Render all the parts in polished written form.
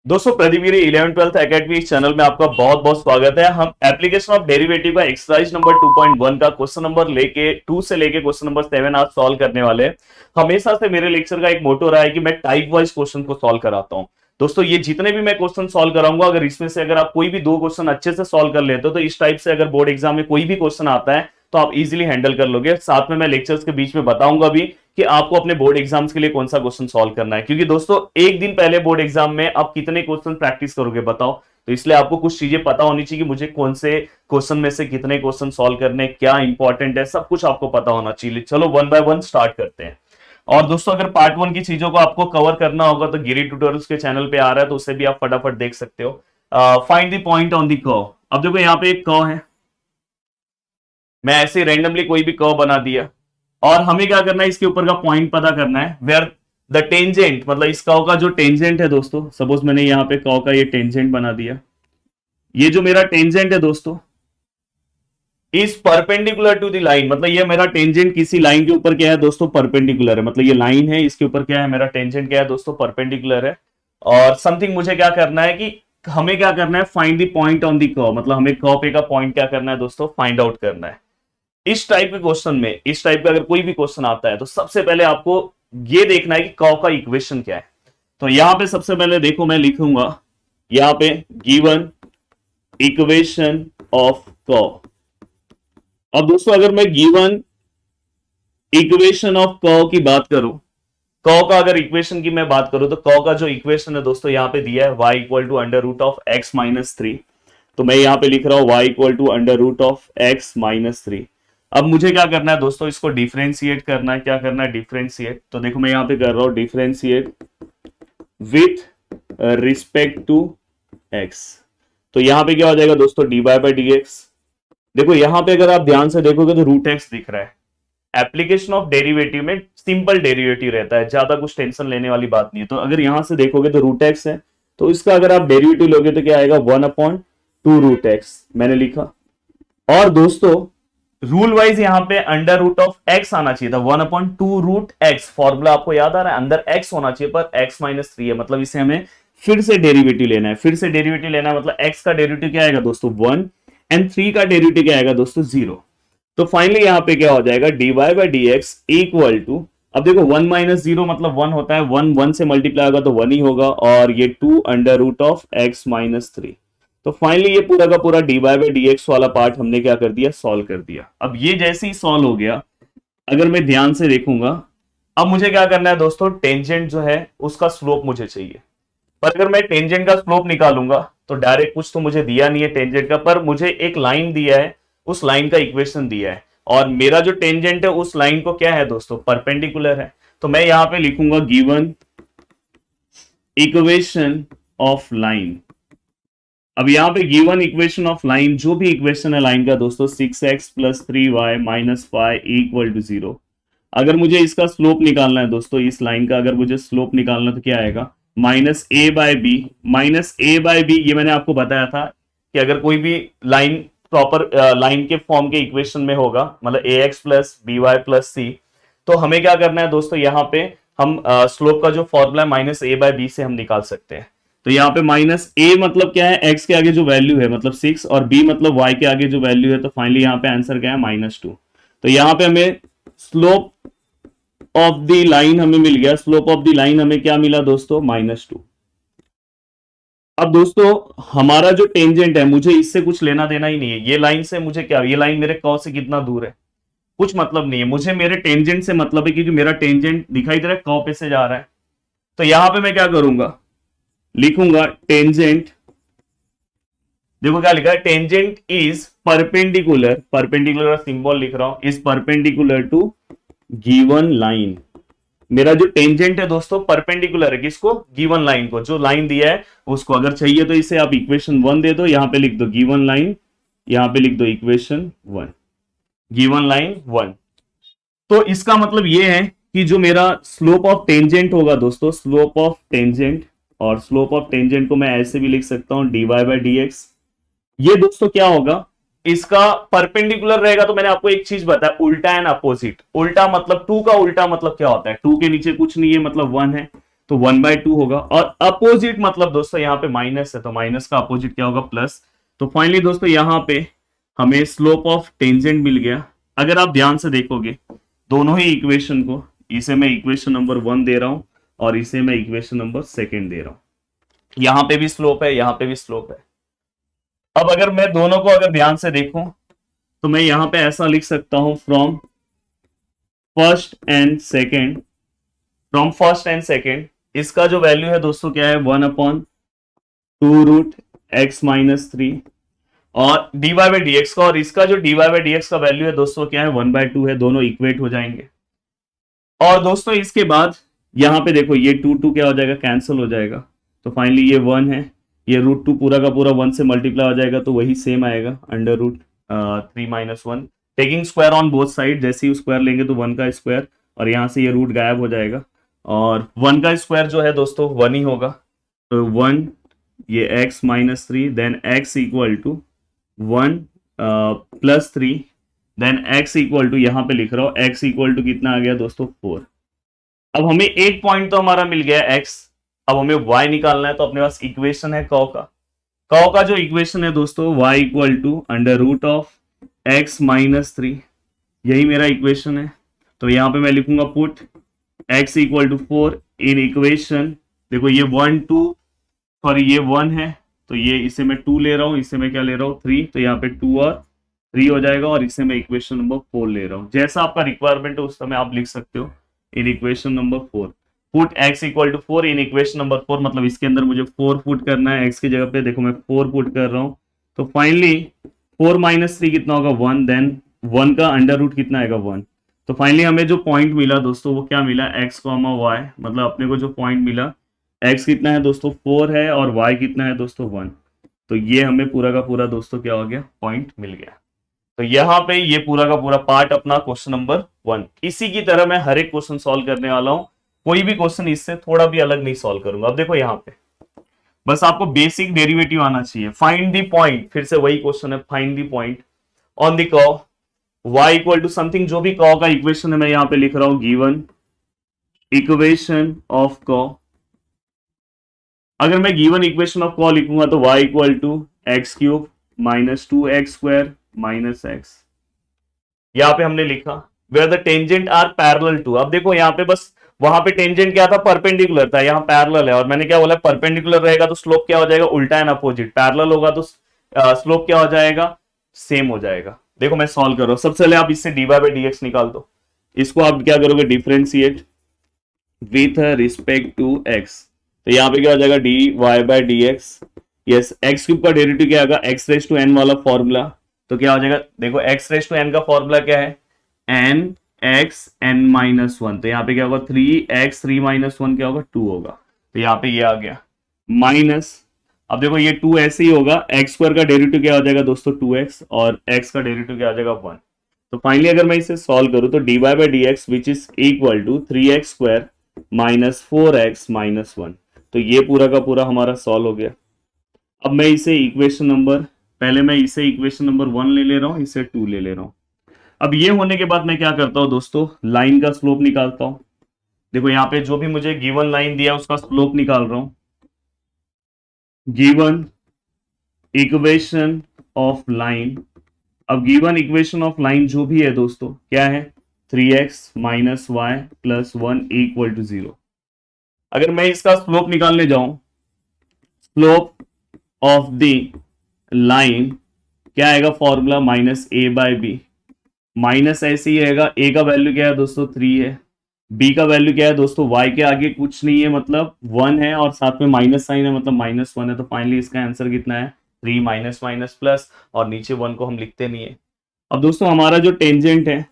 दोस्तों Pradeep 11th-12th academy channel में आपका बहुत बहुत स्वागत है। हम एप्लीकेशन ऑफ डेरिवेटिव का एक्सरसाइज नंबर 2.1 का क्वेश्चन नंबर लेके 2 से लेके क्वेश्चन नंबर 7 आज सॉल्व करने वाले हैं। हमेशा से मेरे लेक्चर का एक मोटो रहा है कि मैं टाइप वाइज क्वेश्चन को सॉल्व कराता हूं। दोस्तों ये जितने भी मैं क्वेश्चन सॉल्व कराऊंगा, अगर इसमें से अगर आप कोई भी दो क्वेश्चन अच्छे से सॉल्व कर लेते हो तो इस टाइप से अगर बोर्ड एग्जाम में कोई भी क्वेश्चन आता है तो आप इजीली हैंडल कर लोगे। साथ में मैं लेक्चर्स के बीच में बताऊंगा भी कि आपको अपने बोर्ड एग्जाम्स के लिए कौन सा क्वेश्चन सॉल्व करना है, क्योंकि दोस्तों एक दिन पहले बोर्ड एग्जाम में आप कितने क्वेश्चन प्रैक्टिस करोगे बताओ। तो इसलिए आपको कुछ चीजें पता होनी चाहिए कि मुझे कौन से क्वेश्चन में से कितने क्वेश्चन सॉल्व करने, क्या इंपॉर्टेंट है, सब कुछ आपको पता होना चाहिए। चलो वन बाय वन स्टार्ट करते हैं। और दोस्तों अगर पार्ट वन की चीजों को आपको कवर करना होगा तो गिरी ट्यूटोरियल्स के चैनल पे आ रहा है, तो उसे भी आप फटाफट देख सकते हो। Find the point on the curve. अब देखो यहाँ पे एक कर्व है, मैं ऐसे रैंडमली कोई भी कर्व बना दिया और हमें क्या करना है, इसके ऊपर का पॉइंट पता करना है वेयर द टेंजेंट, मतलब इस कर्व का जो टेंजेंट है दोस्तों, सपोज मैंने यहाँ पे कर्व का ये टेंजेंट बना दिया। ये जो मेरा टेंजेंट है दोस्तों is perpendicular to the line, मतलब ये मेरा टेंजेंट किसी लाइन के ऊपर क्या है दोस्तों, परपेंडिकुलर है। मतलब ये लाइन है, इसके ऊपर क्या है, मेरा टेंजेंट क्या है दोस्तों, परपेंडिकुलर है। और समथिंग मुझे क्या करना है कि हमें क्या करना है, find the point on the curve, मतलब हमें कर्व पे का पॉइंट क्या करना है दोस्तों, फाइंड आउट करना है। इस टाइप के क्वेश्चन में, इस टाइप का अगर कोई भी क्वेश्चन आता है तो सबसे पहले आपको ये देखना है कि कर्व का इक्वेशन क्या है। तो यहां पे सबसे पहले देखो मैं लिखूंगा यहां पे गिवन इक्वेशन ऑफ कर्व। अब दोस्तों अगर मैं गिवन इक्वेशन ऑफ कर्व की बात करूं, कर्व का अगर इक्वेशन की मैं बात करूं तो कर्व का जो इक्वेशन है दोस्तों यहां पे दिया है y equal to under root of X minus 3। तो मैं यहां पे लिख रहा हूं y equal to under root of X minus 3। अब मुझे क्या करना है दोस्तों, इसको डिफरेंशिएट करना है। क्या करना है, डिफरेंशिएट। तो देखो मैं यहां पे कर रहा हूं differentiate with respect to X. तो यहां पे क्या हो जाएगा दोस्तों, dy बाई डी एक्स। देखो यहां पे अगर आप ध्यान से देखोगे तो रूट एक्स दिख रहा है। एप्लीकेशन ऑफ डेरिवेटिव में सिंपल डेरिवेटिव रहता है, ज्यादा कुछ टेंशन लेने वाली बात नहीं है। तो अगर यहां से देखोगे तो रूट एक्स है, तो इसका अगर आप डेरिवेटिव लोगे तो क्या आएगा, 1/2 रूट एक्स मैंने लिखा। और दोस्तों रूल वाइज यहां पे अंडर रूट ऑफ एक्स आना चाहिए था, 1/2 रूट एक्स। फॉर्मूला आपको याद आ रहा है, अंदर एक्स होना चाहिए पर एक्स माइनस 3 है, मतलब इसे हमें फिर से डेरिवेटिव लेना है। फिर से डेरिवेटिव लेना है मतलब एक्स का डेरिवेटिव क्या आएगा दोस्तों 1 एंड 3 का डेरिवेटिव क्या आएगा दोस्तों 0। तो फाइनली यहां पे क्या हो जाएगा, dy by D x equal to, अब देखो 1 माइनस 0 मतलब 1 होता है, 1 से मल्टीप्लाई होगा तो 1 ही होगा, और ये 2 under root of X minus 3। तो फाइनली ये पूरा का पूरा dy बाई डी एक्स वाला पार्ट हमने क्या कर दिया, सॉल्व कर दिया। अब ये जैसे ही सॉल्व हो गया, अगर मैं ध्यान से देखूंगा, अब मुझे क्या करना है दोस्तों, टेंजेंट जो है उसका स्लोप मुझे चाहिए। पर अगर मैं टेंजेंट का स्लोप निकालूंगा तो डायरेक्ट कुछ तो मुझे दिया नहीं है टेंजेंट का, पर मुझे एक लाइन दिया है, उस लाइन का इक्वेशन दिया है, और मेरा जो टेंजेंट है उस लाइन को क्या है दोस्तों, परपेंडिकुलर है। तो मैं यहां पे लिखूंगा गिवन इक्वेशन ऑफ लाइन। अब यहां पे गिवन इक्वेशन ऑफ लाइन, जो भी इक्वेशन है लाइन का दोस्तों, 6x plus 3y minus 5 equal to 0। अगर मुझे इसका स्लोप निकालना है दोस्तों, इस लाइन का अगर मुझे स्लोप निकालना तो क्या आएगा, minus a by b. Minus a by b ये मैंने आपको बताया था कि अगर कोई भी लाइन प्रॉपर लाइन के फॉर्म के इक्वेशन में होगा, मतलब a x plus b y plus c, तो हमें क्या करना है दोस्तों, यहाँ पे हम स्लोप का जो फॉर्मूला है माइनस ए बाई बी से हम निकाल सकते हैं। तो यहाँ पे माइनस ए मतलब क्या है, एक्स के आगे जो वैल्यू है मतलब 6, और बी मतलब वाई के आगे जो वैल्यू है, तो फाइनली यहाँ पे आंसर क्या है, -2। तो यहाँ पे हमें स्लोप ऑफ द लाइन हमें मिल गया, स्लोप ऑफ द लाइन हमें क्या मिला दोस्तों, -2। अब दोस्तों हमारा जो टेंजेंट है, मुझे इससे कुछ लेना देना ही नहीं है। ये लाइन से मुझे क्या, ये लाइन मेरे कर्व से कितना दूर है, कुछ मतलब नहीं है। मुझे मेरे टेंजेंट से मतलब है, क्योंकि मेरा टेंजेंट दिखाई दे रहा है कर्व पे से जा रहा है। तो यहां पे मैं क्या करूंगा, लिखूंगा टेंजेंट। देखो क्या लिखा है, टेंजेंट इज परपेंडिकुलर, परपेंडिकुलर का सिंबल लिख रहा हूं, is perpendicular to given line. मेरा जो टेंजेंट है दोस्तों परपेंडिकुलर है किसको, गिवन लाइन को, जो लाइन दिया है उसको। अगर चाहिए तो इसे आप इक्वेशन 1 दे दो, यहां पे लिख दो गिवन लाइन, यहां पे लिख दो इक्वेशन 1, गिवन लाइन 1। तो इसका मतलब ये है कि जो मेरा स्लोप ऑफ टेंजेंट होगा दोस्तों, स्लोप ऑफ टेंजेंट, और स्लोप ऑफ टेंजेंट को मैं ऐसे भी लिख सकता हूं dy बाई डी एक्स। ये दोस्तों क्या होगा, इसका परपेंडिकुलर रहेगा। तो मैंने आपको एक चीज बताया, उल्टा एंड अपोजिट। उल्टा मतलब 2 का उल्टा मतलब क्या होता है, 2 के नीचे कुछ नहीं है मतलब 1 है। तो 1/2 होगा। और अपोजिट मतलब दोस्तों यहाँ पे माइनस है, तो माइनस का अपोजिट क्या होगा, प्लस। तो फाइनली दोस्तों यहाँ पे हमें स्लोप ऑफ टेंजेंट मिल गया। अगर आप ध्यान से देखोगे दोनों ही इक्वेशन को, इसे मैं इक्वेशन नंबर 1 दे रहा हूं और इसे मैं इक्वेशन नंबर 2 दे रहा हूं। यहां पे भी स्लोप है, यहां पे भी स्लोप है। अब अगर मैं दोनों को अगर ध्यान से देखूं तो मैं यहां पे ऐसा लिख सकता हूं, फ्रॉम फर्स्ट एंड सेकेंड इसका जो वैल्यू है दोस्तों क्या है, 1/2√x-3 और dy बाई डी एक्स का, और इसका जो dy बाई डी एक्स का वैल्यू है दोस्तों क्या है, 1/2 है। दोनों इक्वेट हो जाएंगे। और दोस्तों इसके बाद यहां पे देखो ये 2 क्या हो जाएगा, कैंसिल हो जाएगा। तो फाइनली ये 1 है, ये √2 पूरा का पूरा 1 से मल्टीप्लाई हो जाएगा, तो वही सेम आएगा, √3 - 1, taking square on both side. जैसे ही स्क्वायर लेंगे तो 1 का स्क्वायर, और यहां से ये रूट गायब हो जाएगा, और 1 का स्क्वायर जो है दोस्तों 1 ही होगा। तो 1, ये x-3, then x equal to 1 + 3, then x equal to, यहां पे लिख रहा हूं x इक्वल टू कितना आ गया दोस्तों, 4। अब हमें एक पॉइंट तो हमारा मिल गया x। अब हमें y निकालना है, तो अपने पास इक्वेशन है कर्व का जो इक्वेशन है दोस्तों, y इक्वल टू √(x-3), यही मेरा इक्वेशन है। तो यहां पे मैं लिखूंगा put x equal to 4 in equation, देखो ये 1 2, सॉरी ये 1 है, तो ये इसे मैं 2 ले रहा हूं, इसे मैं क्या ले रहा हूं, 3। तो यहाँ पे 2 और 3 हो जाएगा, और इसे मैं इक्वेशन नंबर 4 ले रहा हूं। जैसा आपका रिक्वायरमेंट है उस समय आप लिख सकते हो in equation number 4। Put x equal to 4 in equation number 4, मतलब इसके अंदर मुझे 4 पुट करना है, x की जगह पे देखो मैं 4 पुट कर रहा हूं। तो फाइनली 4 - 3 कितना होगा, 1, देन 1 का अंडर रूट कितना आएगा, 1। तो फाइनली हमें जो पॉइंट मिला दोस्तों वो क्या मिला, x, y, मतलब अपने को जो पॉइंट मिला, x कितना है दोस्तों 4 है, और y कितना है दोस्तों 1। तो ये हमें पूरा का पूरा दोस्तों क्या हो गया, पॉइंट मिल गया। तो यहाँ पे ये पूरा का पूरा पार्ट अपना क्वेश्चन नंबर 1। इसी की तरह मैं हर एक क्वेश्चन सॉल्व करने वाला हूं, कोई भी क्वेश्चन इससे थोड़ा भी अलग नहीं सॉल्व करूंगा। अब देखो यहाँ पे बस आपको बेसिक डेरिवेटिव आना चाहिए। फाइंड द पॉइंट, फिर से वही क्वेश्चन है, find the point on the curve y equal to something, जो भी कर्व का इक्वेशन है मैं यहाँ पे लिख रहा हूं, गिवन इक्वेशन ऑफ कर्व। अगर मैं गिवन इक्वेशन ऑफ कर्व लिखूंगा तो y equal to x³ - 2x² - x। यहाँ पे हमने लिखा where the tangent are parallel to. अब देखो यहाँ पे बस, वहां पे टेंजेंट क्या था, परपेंडिकुलर था, यहाँ पैरेलल है, और मैंने क्या बोला, परपेंडिकुलर रहेगा तो स्लोप क्या हो जाएगा, उल्टा एंड अपोजिट। पैरेलल होगा तो स्लोप क्या हो जाएगा, सेम हो जाएगा। देखो मैं सॉल्व कर रहा हूं, सबसे पहले आप इससे dy बाई डी एक्स निकाल दो। इसको आप क्या करोगे, differentiate with respect to x। तो यहाँ पे क्या हो जाएगा, dy by D X, yes, x³ का डेरिवेटिव क्या आएगा, x⁻n वाला फॉर्मूला। तो क्या हो जाएगा, देखो x⁻n का फॉर्मूला क्या है, n(x(n-1). तो यहाँ पे क्या होगा, 3x 3 - 1 क्या होगा, 2 होगा। तो यहाँ पे ये आ गया माइनस। अब देखो ये 2 ऐसे ही होगा, x² का डेरिवेटिव क्या हो जाएगा दोस्तों, 2x, और x का डेरिवेटिव क्या हो जाएगा, 1। तो फाइनली अगर मैं इसे सॉल्व करूं तो dy by D x which is equal to 3x² - 4x - 1। तो ये पूरा का पूरा हमारा सॉल्व हो गया। अब मैं इसे इक्वेशन नंबर, पहले मैं इसे इक्वेशन नंबर 1 ले रहा हूं, इसे 2 ले रहा हूं। अब ये होने के बाद मैं क्या करता हूं दोस्तों, लाइन का स्लोप निकालता हूं। देखो यहाँ पे जो भी मुझे गिवन लाइन दिया उसका स्लोप निकाल रहा हूं। गिवन इक्वेशन ऑफ लाइन, अब गिवन इक्वेशन ऑफ लाइन जो भी है दोस्तों क्या है, 3x - y + 1 इक्वल टू 0। अगर मैं इसका स्लोप निकालने जाऊं, स्लोप ऑफ द लाइन क्या आएगा, फॉर्मूला -a/b। माइनस ऐसे ही रहेगा, a का वैल्यू क्या है दोस्तों, 3 है, b का वैल्यू क्या है दोस्तों, y के आगे कुछ नहीं है मतलब 1 है, और साथ में माइनस साइन है मतलब -1 है। तो फाइनली इसका आंसर कितना है, 3 माइनस माइनस प्लस, और नीचे 1 को हम लिखते नहीं है। अब दोस्तों हमारा जो टेंजेंट है,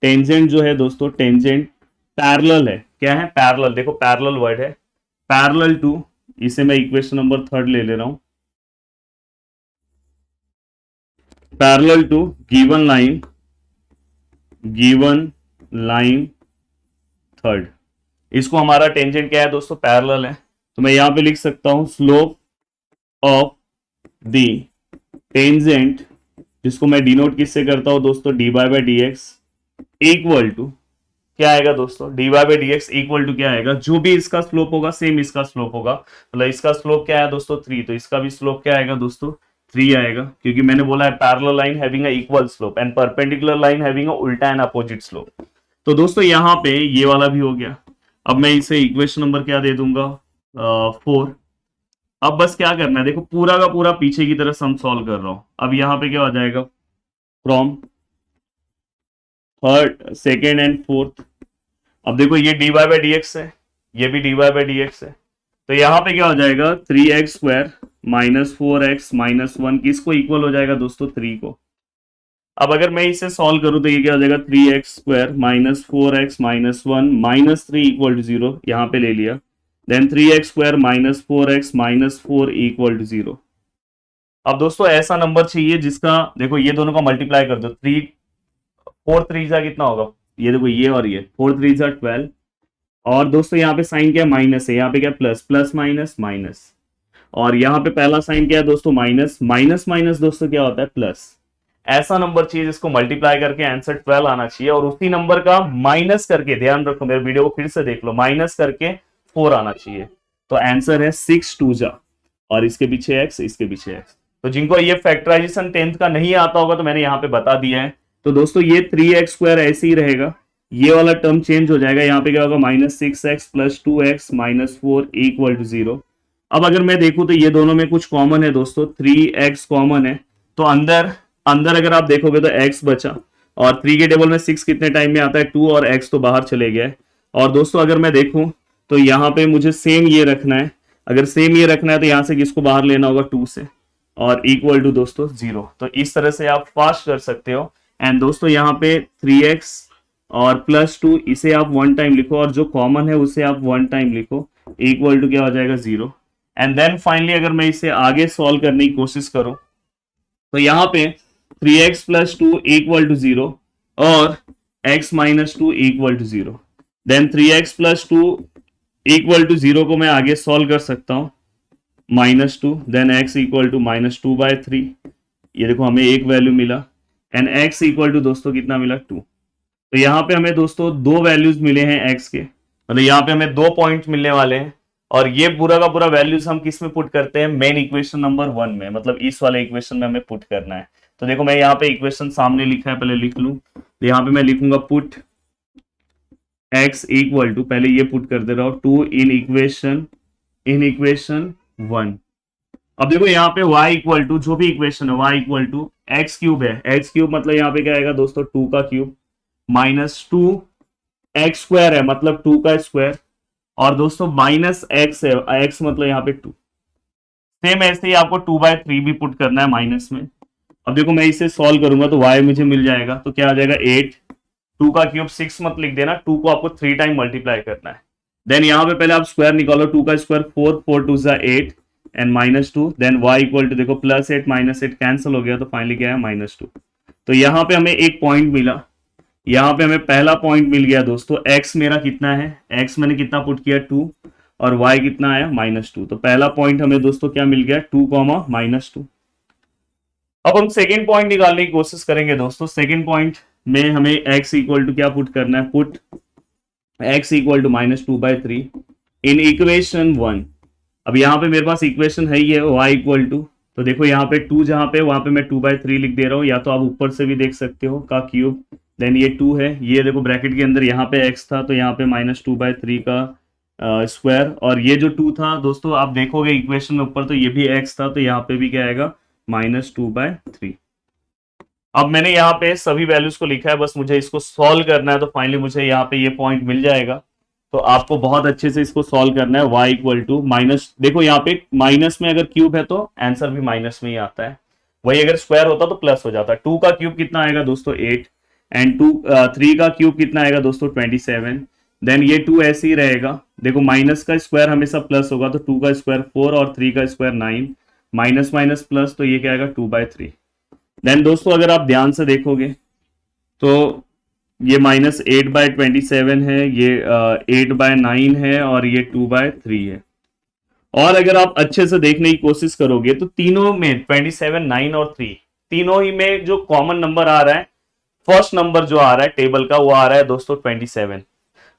टेंजेंट जो है दोस्तों, टेंजेंट पैरेलल है, क्या है, पैरेलल। देखो पैरेलल वर्ड है, पैरेलल टू, इसे मैं इक्वेशन नंबर 3 ले रहा हूं, पैरेलल टू गिवन लाइन 3। इसको हमारा टेंजेंट क्या है दोस्तों, पैरेलल है। तो मैं यहां पे लिख सकता हूं स्लोप ऑफ द टेंजेंट, जिसको मैं डिनोट किससे करता हूं दोस्तों, dy by D x equal to क्या आएगा दोस्तों, dy by D x equal to क्या आएगा, जो भी इसका स्लोप होगा सेम इसका स्लोप होगा, मतलब इसका स्लोप क्या है दोस्तों 3, तो इसका भी स्लोप क्या आएगा दोस्तों 3 आएगा, क्योंकि मैंने बोला है parallel line having a equal slope and perpendicular line having a उल्टा एंड अपोजिट स्लोप। तो दोस्तों यहाँ पे ये वाला भी हो गया। अब मैं इसे इक्वेशन नंबर क्या दे दूंगा 4। अब बस क्या करना है, देखो पूरा का पूरा पीछे की तरफ सम सॉल्व कर रहा हूं। अब यहाँ पे क्या हो जाएगा, from third second and fourth, अब देखो ये D Y by D x है, ये भी D Y by D x है, तो यहाँ पे क्या हो जाएगा 3x square minus 4x minus 1 किसको इक्वल हो जाएगा दोस्तों 3 को। अब अगर मैं इसे सॉल्व करूं तो ये क्या हो जाएगा 3x square minus 4x minus 1 minus 3 equal to 0, यहाँ पे ले लिया, then 3x square minus 4x minus 4 equal to 0। अब दोस्तों ऐसा नंबर चाहिए जिसका देखो ये दोनों का मल्टीप्लाई कर दो, 4 3 जा कितना होगा, ये देखो ये और ये 4 3 जा 12, और दोस्तों यहाँ पे साइन क्या माइनस है, यहाँ पे क्या प्लस, प्लस माइनस माइनस, और यहाँ पे पहला साइन क्या है दोस्तों माइनस, माइनस माइनस दोस्तों क्या होता है प्लस। ऐसा नंबर चाहिए जिसको मल्टीप्लाई करके आंसर 12 आना चाहिए, और उसी नंबर का माइनस करके, ध्यान रखो मेरे वीडियो को फिर से देख लो, माइनस करके 4 आना चाहिए। तो आंसर है 6 2 जा, और इसके पीछे x, इसके पीछे x। तो जिनको ये फैक्टराइजेशन 10th का नहीं आता होगा तो मैंने यहाँ पे बता दिया है। तो दोस्तों ये 3x स्क्वायर ऐसे ही रहेगा, ये वाला टर्म चेंज हो जाएगा, यहाँ पे क्या होगा minus 6x plus 2x minus 4 equal to 0। अब अगर मैं देखूं तो ये दोनों में कुछ कॉमन है दोस्तों, 3x कॉमन है, तो अंदर अंदर अगर आप देखोगे तो x बचा, और 3 के टेबल में 6 कितने टाइम में आता है 2, और x तो बाहर चले गया है। और दोस्तों अगर मैं देखूं तो यहाँ पे मुझे सेम ये रखना है, अगर सेम ये रखना है तो यहाँ से किसको बाहर लेना होगा 2 से, और इक्वल टू दोस्तों 0। तो इस तरह से आप फास्ट कर सकते हो। एंड दोस्तों यहाँ पे 3x और प्लस 2 इसे आप 1 टाइम लिखो, और जो कॉमन है उसे आप 1 टाइम लिखो, इक्वल टू क्या हो जाएगा 0। एंड देन फाइनली अगर मैं इसे आगे सॉल्व करने की कोशिश करूं तो यहाँ पे 3x प्लस 2 इक्वल टू 0 और x minus 2 equal to 0, then 3x plus 2 equal to 0 को मैं आगे सॉल्व कर सकता हूं minus 2, then x equal to minus 2 by 3, ये देखो हमें एक वैल्यू मिला, एंड x इक्वल टू दोस्तों कितना मिला 2। तो यहाँ पे हमें दोस्तों 2 वैल्यूज मिले हैं x के, मतलब यहाँ पे हमें 2 पॉइंट मिलने वाले हैं, और ये पूरा का पूरा वैल्यूज हम किस में पुट करते हैं, मेन इक्वेशन नंबर 1 में, मतलब इस वाले इक्वेशन में हमें पुट करना है। तो देखो मैं यहाँ पे इक्वेशन सामने लिखा है, पहले लिख लूं, तो यहाँ पे मैं लिखूंगा पुट x इक्वल टू, पहले ये पुट कर दे रहा हूं 2 इन इक्वेशन 1। अब देखो यहाँ पे y इक्वल टू जो भी इक्वेशन है y equal to x cube है, एक्स क्यूब मतलब यहाँ पे क्या आएगा दोस्तों 2 का क्यूब, माइनस 2 एक्स स्क्वायर है मतलब 2 का स्क्वायर, और दोस्तों माइनस एक्स है, एक्स मतलब यहाँ पे 2। सेम ऐसे ही आपको 2/3 भी पुट करना है माइनस में। अब देखो मैं इसे सॉल्व करूंगा तो y मुझे मिल जाएगा, तो क्या आ जाएगा 8, 2 का क्यूब 6 मत लिख देना, 2 को आपको 3 टाइम मल्टीप्लाई करना है। देन यहाँ पे पहले आप स्क्वायर निकालो, 2 का स्क्वायर 4, 4 2 जा 8 and minus 2, then y equal to देखो प्लस 8 माइनस 8 कैंसिल हो गया, तो फाइनली क्या है माइनस 2। तो यहाँ पे हमें एक पॉइंट मिला, यहाँ पे हमें पहला पॉइंट मिल गया दोस्तों, x मेरा कितना है, x मैंने कितना पुट किया 2, और y कितना आया -2। तो पहला पॉइंट हमें दोस्तों क्या मिल गया 2, -2। अब हम सेकेंड पॉइंट निकालने की कोशिश करेंगे दोस्तों। सेकेंड पॉइंट में हमें x इक्वल टू क्या पुट करना है, put x equal to -2/3 in equation 1। अब यहाँ पे मेरे पास इक्वेशन है ही है y इक्वल टू, तो देखो यहाँ पे 2 जहाँ पे वहां पे मैं 2/3 लिख दे रहा हूँ, या तो आप ऊपर से भी देख सकते हो का क्यूब, देन ये 2 है, ये देखो ब्रैकेट के अंदर यहाँ पे x था तो यहाँ पे -2/3 का स्क्वायर, और ये जो 2 था दोस्तों आप देखोगे इक्वेशन में ऊपर तो ये भी x था, तो यहाँ पे भी क्या आएगा -2/3। अब मैंने यहाँ पे सभी वैल्यूज को लिखा है, बस मुझे इसको सॉल्व करना है, तो फाइनली मुझे यहाँ पे ये पॉइंट मिल जाएगा। तो आपको बहुत अच्छे से इसको सॉल्व करना है। y इक्वल टू माइनस, देखो यहाँ पे माइनस में अगर क्यूब है तो आंसर भी माइनस में ही आता है, वही अगर स्क्वायर होता तो प्लस हो जाता। 2 का क्यूब कितना आएगा दोस्तों 8, एंड 3 का क्यूब कितना आएगा दोस्तों 27, देन ये 2 ऐसे ही रहेगा, देखो माइनस का स्क्वायर हमेशा प्लस होगा, तो 2 का स्क्वायर 4 और 3 का स्क्वायर 9, माइनस माइनस प्लस, तो ये क्या आएगा 2/3। देन दोस्तों अगर आप ध्यान से देखोगे तो ये -8/27 है, ये 8/9 है, और ये 2/3 है। और अगर आप अच्छे से देखने की कोशिश करोगे तो तीनों में 27, 9 और 3 तीनों ही में जो कॉमन नंबर आ रहा है, फर्स्ट नंबर जो आ रहा है टेबल का वो आ रहा है दोस्तों 27।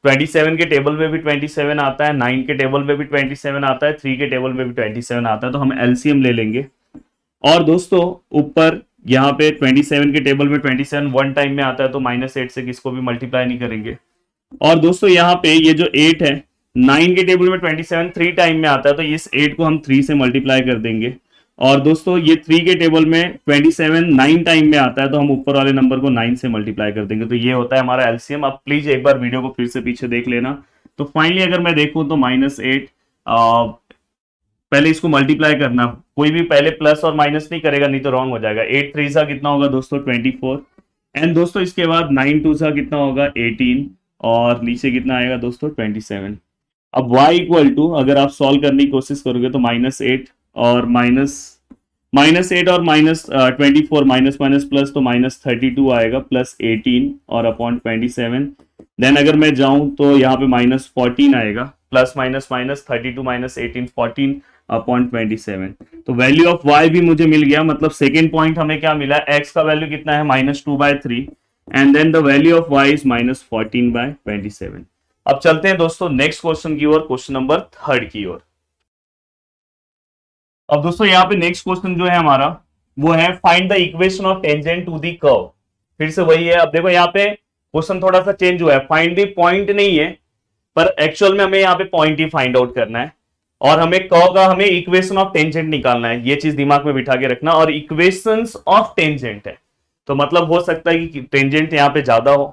27 के टेबल में भी 27 आता है, 9 के टेबल में भी 27 आता है, 3 के टेबल में भी 27 आता है, तो हम एलसीएम ले लेंगे। और दोस्तों ऊपर यहाँ पे 27 के टेबल में 27 वन टाइम में आता है, तो -8 से किसको भी मल्टीप्लाई नहीं करेंगे। और दोस्तों यहाँ पे ये जो 8 है, 9 के टेबल में 27 3 टाइम में आता है, तो इस 8 को हम 3 से मल्टीप्लाई कर देंगे। और दोस्तों ये 3 के टेबल में 27 9 टाइम में आता है, तो हम ऊपर वाले नंबर को 9 से मल्टीप्लाई कर देंगे। तो ये होता है हमारा एलसीएम। आप प्लीज एक बार वीडियो को फिर से पीछे देख लेना। तो फाइनली अगर मैं देखूं तो -8, पहले इसको मल्टीप्लाई करना, कोई भी पहले प्लस और माइनस नहीं करेगा, नहीं तो रॉन्ग हो जाएगा। 8 3 सा कितना होगा दोस्तों 24, एंड दोस्तों इसके बाद 9 2 सा कितना होगा 18, और नीचे कितना आएगा दोस्तों 27। अब y इक्वल टू अगर आप सॉल्व करने की कोशिश करोगे तो -8 और -8 और -24 माइनस माइनस प्लस, तो -32 आएगा, प्लस 18 और अपॉन 27। देन अगर मैं जाऊं तो यहाँ पे -14 आएगा, plus minus minus 32 minus 18 14 upon 27। तो वैल्यू ऑफ y भी मुझे मिल गया। मतलब सेकेंड पॉइंट हमें क्या मिला, x का वैल्यू कितना है -2/3, and then the value of y is -14/27। अब चलते हैं दोस्तों नेक्स्ट क्वेश्चन की ओर, क्वेश्चन नंबर 3 की ओर। अब दोस्तों यहाँ पे नेक्स्ट क्वेश्चन जो है हमारा वो है find the equation of tangent to the curve. फिर से वही है। अब देखो यहाँ पे क्वेश्चन थोड़ा सा चेंज हुआ है, फाइंड द पॉइंट नहीं है, पर एक्चुअल में हमें यहाँ पे पॉइंट ही फाइंड आउट करना है, और हमें कर्व का हमें इक्वेशन ऑफ टेंजेंट निकालना है। ये चीज दिमाग में बिठा के रखना। और इक्वेशंस ऑफ टेंजेंट है, तो मतलब हो सकता है कि टेंजेंट यहाँ पे ज्यादा हो,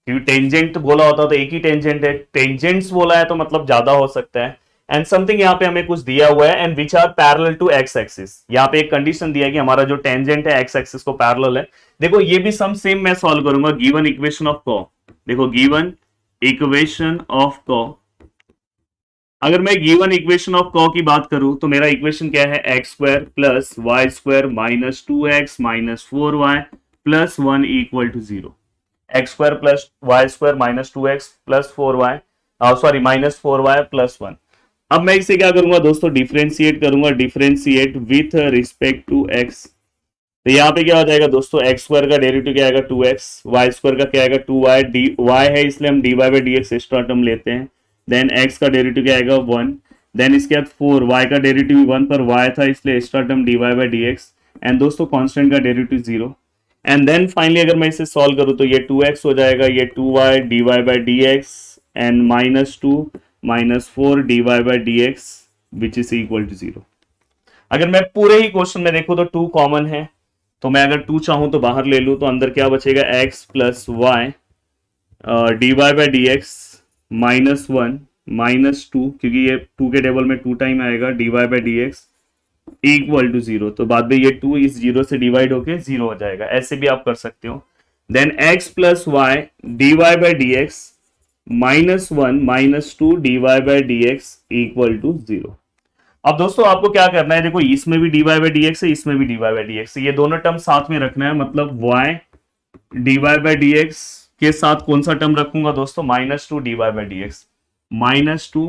क्योंकि टेंजेंट बोला होता तो एक ही टेंजेंट है, टेंजेंट्स बोला है तो मतलब ज्यादा हो सकता है। एंड समथिंग यहाँ पे हमें कुछ दिया हुआ है, and which are parallel to x axis. यहाँ पे एक कंडीशन दिया है कि हमारा जो टेंजेंट है एक्स एक्सिस को पैरेलल है। देखो ये भी सम सेम मैं सॉल्व करूंगा। गिवन इक्वेशन ऑफ कर्व, देखो गिवन इक्वेशन ऑफ कर्व, अगर मैं गिवन इक्वेशन ऑफ कर्व की बात करूं तो मेरा इक्वेशन क्या है, x square plus y square minus 2x minus 4y plus 1 equal to 0। X square plus y square minus 2x plus 4y, sorry minus 4y plus 1। अब मैं इसे क्या करूंगा दोस्तों, डिफरेंशिएट करूंगा, differentiate with respect to x। तो यहाँ पे क्या हो जाएगा दोस्तों, एक्स स्क्वायर का डेरिवेटिव क्या आएगा 2x, वाई स्क्वायर का क्या आएगा 2y, डी y है इसलिए हम dy by D x extra term लेते हैं। देन x का डेरिवेटिव क्या आएगा 1, देन इसके बाद 4, y का डेरिवेटिव 1 पर y था इसलिए extra term dy by D x, and दोस्तों कांस्टेंट का डेरिवेटिव 0। एंड देन फाइनली अगर मैं इसे सॉल्व करूं तो ये 2x हो जाएगा, ये 2y dy by D x and -2 -4 dy by D x which is equal to 0। अगर मैं पूरे ही क्वेश्चन में देखूं तो 2 कॉमन है, तो मैं अगर 2 चाहूं तो बाहर ले लूं, तो अंदर क्या बचेगा x plus y dy by D x -1 -2, क्योंकि ये 2 के टेबल में 2 टाइम आएगा, dy by D x equal to 0। तो बाद में ये 2 इस 0 से डिवाइड होके 0 हो जाएगा। ऐसे भी आप कर सकते हो। Then x plus y dy by D x -1 -2 dy by D x equal to 0। अब दोस्तों आपको क्या करना है, देखो इसमें भी dy बाई डी एक्स है, इसमें भी dy बाई डी एक्स है, ये दोनों टर्म साथ में रखना है। मतलब y dy by D x के साथ कौन सा टर्म रखूंगा दोस्तों, -2 dy by D x, -2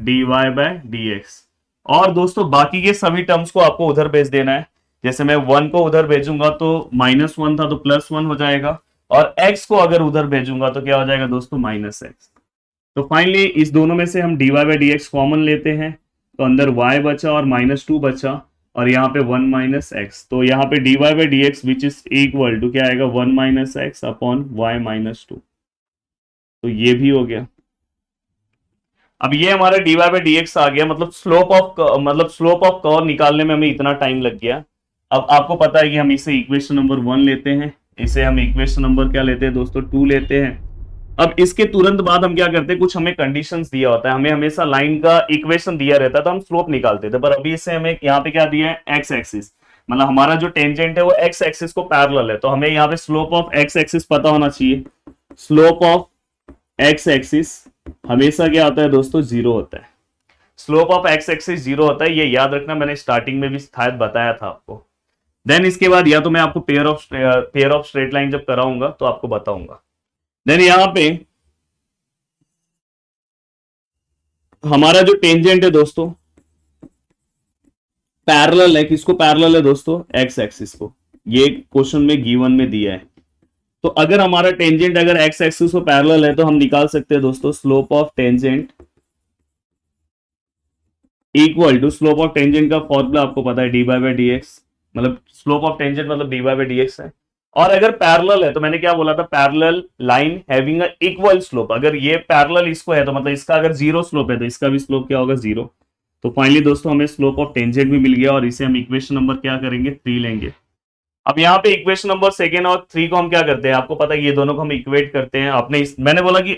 dy by D x. और दोस्तों बाकी के सभी टर्म्स को आपको उधर भेज देना है। जैसे मैं 1 को उधर भेजूंगा तो -1 था तो +1 हो जाएगा, और x को अगर उधर भेजूंगा तो क्या हो जाएगा दोस्तों -x। तो फाइनली इस दोनों में से हम dy by D x common लेते हैं, तो अंदर y बचा और -2 बचा, और यहाँ पे 1 -x। तो यहाँ पे dy by D x which is equal to क्या आएगा 1 -x अपॉन y -2। तो ये भी हो गया। अब ये हमारा dy बाई डी एक्स आ गया। मतलब स्लोप ऑफ कर्व निकालने में हमें इतना टाइम लग गया। अब आपको पता है कि हम इसे इक्वेशन नंबर 1 लेते हैं, इसे हम इक्वेशन नंबर क्या लेते हैं दोस्तों 2 लेते हैं। अब इसके तुरंत बाद हम क्या करते हैं, कुछ हमें कंडीशंस दिया होता है, हमें हमेशा लाइन का इक्वेशन दिया रहता है तो हम स्लोप निकालते थे। पर अभी इसे हमें यहाँ पे क्या दिया है, एक्स एक्सिस, मतलब हमारा जो टेंजेंट है वो एक्स एक्सिस को पैरेलल है, तो हमें यहाँ पे स्लोप ऑफ एक्स एक्सिस पता होना चाहिए। स्लोप ऑफ एक्स एक्सिस हमेशा क्या होता है दोस्तों 0 होता है। स्लोप ऑफ एक्स एक्सिस 0 होता है, ये याद रखना, मैंने स्टार्टिंग में भी शायद बताया था आपको। देन इसके बाद या तो मैं आपको पेयर ऑफ स्ट्रेट लाइन जब कराऊंगा तो आपको बताऊंगा। देन यहां पे हमारा जो टेंजेंट है दोस्तों पैरेलल है, किसको पैरेलल है दोस्तों, एक्स एक्सिस को। ये क्वेश्चन में गिवन में दिया है। तो अगर हमारा टेंजेंट अगर एक्स एक्सिस को पैरेलल है तो हम निकाल सकते हैं दोस्तों slope of tangent equal to, slope of tangent का फॉर्मूला आपको पता है डी बाई डी एक्स, मतलब स्लोप ऑफ टेंजेंट मतलब डी बाई डी एक्स है। और अगर पैरेलल है तो मैंने क्या बोला था, parallel line having a equal slope, अगर ये पैरेलल इसको है तो मतलब इसका अगर जीरो स्लोप है तो इसका भी स्लोप क्या होगा, जीरो। तो फाइनली दोस्तों हमें स्लोप ऑफ टेंजेंट भी मिल गया और इसे हम इक्वेशन नंबर क्या करेंगे, 3 लेंगे। अब यहाँ पे इक्वेशन नंबर सेकेंड और 3 को हम क्या करते हैं, आपको पता है ये दोनों को हम इक्वेट करते हैं। आपने मैंने बोला कि